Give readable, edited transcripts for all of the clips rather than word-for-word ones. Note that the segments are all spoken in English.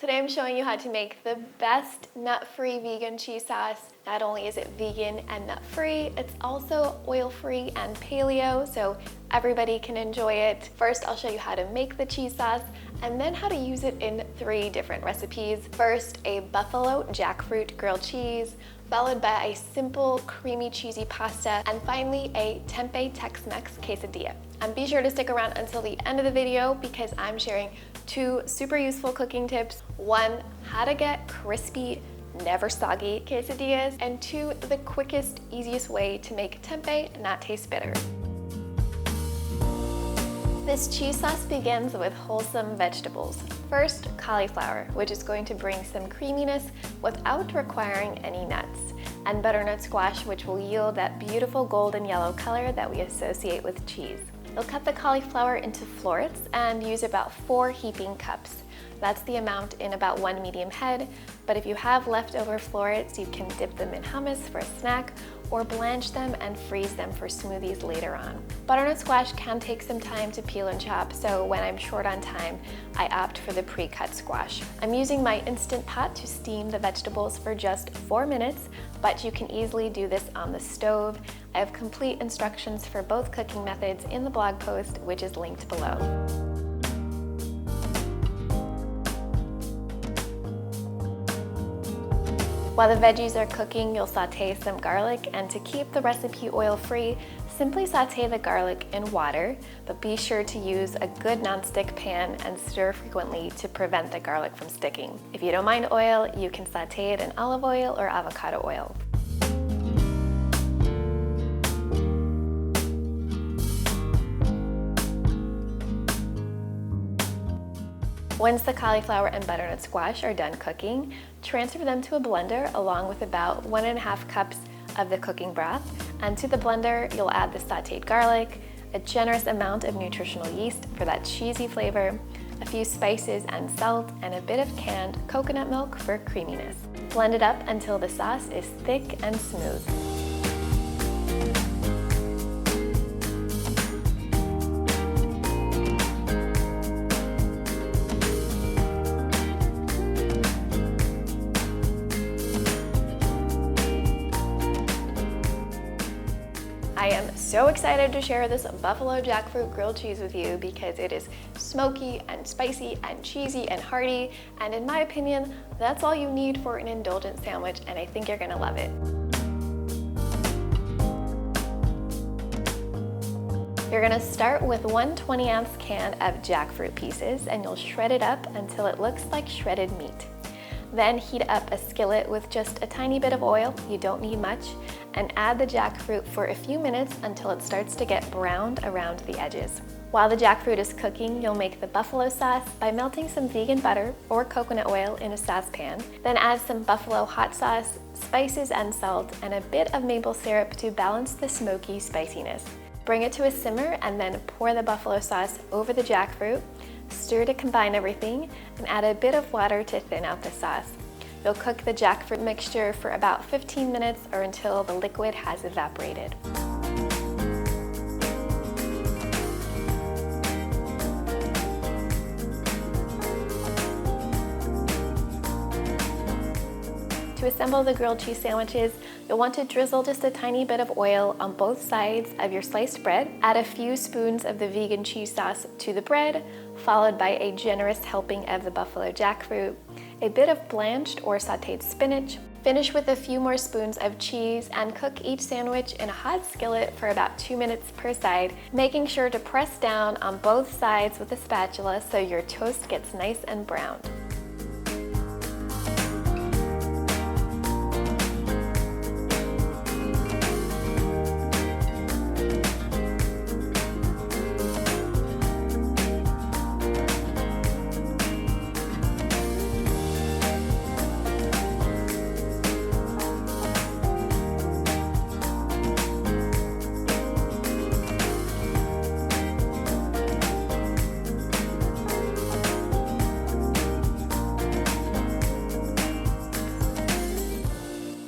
Today I'm showing you how to make the best nut-free vegan cheese sauce. Not only is it vegan and nut-free, it's also oil-free and paleo, so everybody can enjoy it. First, I'll show you how to make the cheese sauce and then how to use it in 3 different recipes. First, a buffalo jackfruit grilled cheese, followed by a simple creamy cheesy pasta, and finally a Tempeh Tex-Mex quesadilla. And be sure to stick around until the end of the video because I'm sharing 2 super useful cooking tips. 1, how to get crispy, never soggy quesadillas, and 2, the quickest, easiest way to make tempeh not taste bitter. This cheese sauce begins with wholesome vegetables. First, cauliflower, which is going to bring some creaminess without requiring any nuts, and butternut squash, which will yield that beautiful golden yellow color that we associate with cheese. You'll cut the cauliflower into florets and use about 4 heaping cups. That's the amount in about 1 medium head, but if you have leftover florets, you can dip them in hummus for a snack or blanch them and freeze them for smoothies later on. Butternut squash can take some time to peel and chop, so when I'm short on time, I opt for the pre-cut squash. I'm using my Instant Pot to steam the vegetables for just 4 minutes, but you can easily do this on the stove. I have complete instructions for both cooking methods in the blog post, which is linked below. While the veggies are cooking, you'll saute some garlic, and to keep the recipe oil-free, simply saute the garlic in water, but be sure to use a good nonstick pan and stir frequently to prevent the garlic from sticking. If you don't mind oil, you can saute it in olive oil or avocado oil. Once the cauliflower and butternut squash are done cooking, transfer them to a blender along with about 1.5 cups of the cooking broth. And to the blender, you'll add the sauteed garlic, a generous amount of nutritional yeast for that cheesy flavor, a few spices and salt, and a bit of canned coconut milk for creaminess. Blend it up until the sauce is thick and smooth. I am so excited to share this buffalo jackfruit grilled cheese with you because it is smoky and spicy and cheesy and hearty, and in my opinion, that's all you need for an indulgent sandwich, and I think you're gonna love it. You're gonna start with 1 20-ounce can of jackfruit pieces, and you'll shred it up until it looks like shredded meat. Then heat up a skillet with just a tiny bit of oil, you don't need much, and add the jackfruit for a few minutes until it starts to get browned around the edges. While the jackfruit is cooking, you'll make the buffalo sauce by melting some vegan butter or coconut oil in a saucepan. Then add some buffalo hot sauce, spices and salt, and a bit of maple syrup to balance the smoky spiciness. Bring it to a simmer and then pour the buffalo sauce over the jackfruit. Stir to combine everything and add a bit of water to thin out the sauce. You'll cook the jackfruit mixture for about 15 minutes or until the liquid has evaporated. To assemble the grilled cheese sandwiches, you'll want to drizzle just a tiny bit of oil on both sides of your sliced bread. Add a few spoons of the vegan cheese sauce to the bread, followed by a generous helping of the buffalo jackfruit, a bit of blanched or sauteed spinach. Finish with a few more spoons of cheese and cook each sandwich in a hot skillet for about 2 minutes per side, making sure to press down on both sides with a spatula so your toast gets nice and browned.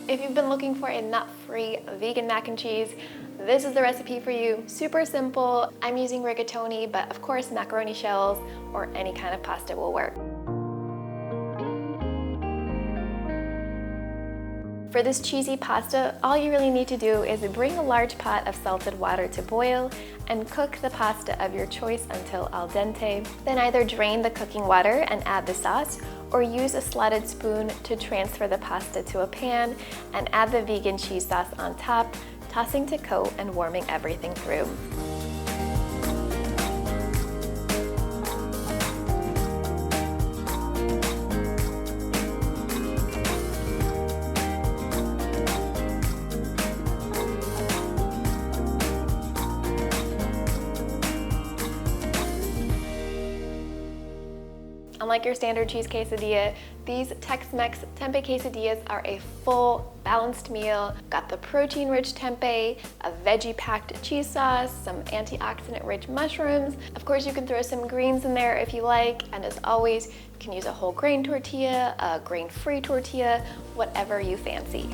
If you've been looking for a nut-free vegan mac and cheese, this is the recipe for you. Super simple. I'm using rigatoni, but of course macaroni shells or any kind of pasta will work. For this cheesy pasta, all you really need to do is bring a large pot of salted water to boil and cook the pasta of your choice until al dente. Then either drain the cooking water and add the sauce, or use a slotted spoon to transfer the pasta to a pan and add the vegan cheese sauce on top, tossing to coat and warming everything through. Unlike your standard cheese quesadilla, these Tex-Mex tempeh quesadillas are a full, balanced meal. Got the protein-rich tempeh, a veggie-packed cheese sauce, some antioxidant-rich mushrooms. Of course, you can throw some greens in there if you like, and as always, you can use a whole grain tortilla, a grain-free tortilla, whatever you fancy.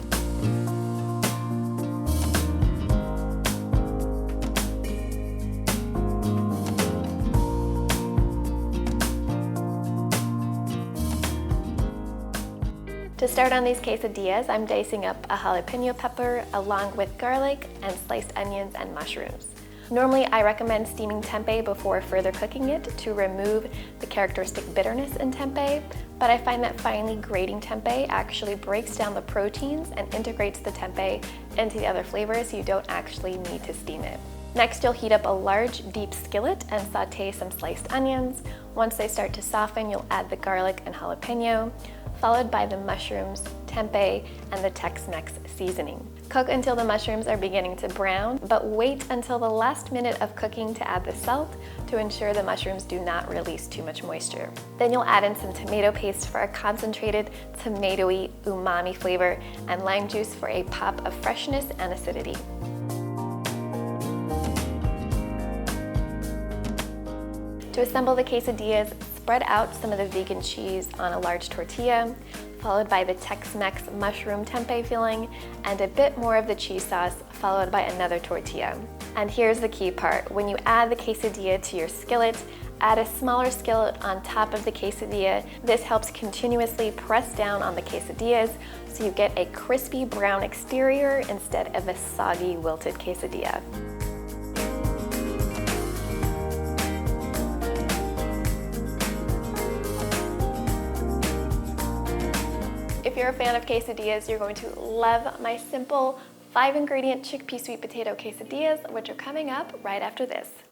To start on these quesadillas, I'm dicing up a jalapeno pepper along with garlic and sliced onions and mushrooms. Normally, I recommend steaming tempeh before further cooking it to remove the characteristic bitterness in tempeh, but I find that finely grating tempeh actually breaks down the proteins and integrates the tempeh into the other flavors, so you don't actually need to steam it. Next, you'll heat up a large, deep skillet and saute some sliced onions. Once they start to soften, you'll add the garlic and jalapeno, followed by the mushrooms, tempeh, and the Tex-Mex seasoning. Cook until the mushrooms are beginning to brown, but wait until the last minute of cooking to add the salt to ensure the mushrooms do not release too much moisture. Then you'll add in some tomato paste for a concentrated, tomatoey, umami flavor, and lime juice for a pop of freshness and acidity. To assemble the quesadillas, spread out some of the vegan cheese on a large tortilla, followed by the Tex-Mex mushroom tempeh filling, and a bit more of the cheese sauce, followed by another tortilla. And here's the key part. When you add the quesadilla to your skillet, add a smaller skillet on top of the quesadilla. This helps continuously press down on the quesadillas so you get a crispy brown exterior instead of a soggy, wilted quesadilla. If you're a fan of quesadillas, you're going to love my simple 5-ingredient chickpea sweet potato quesadillas, which are coming up right after this.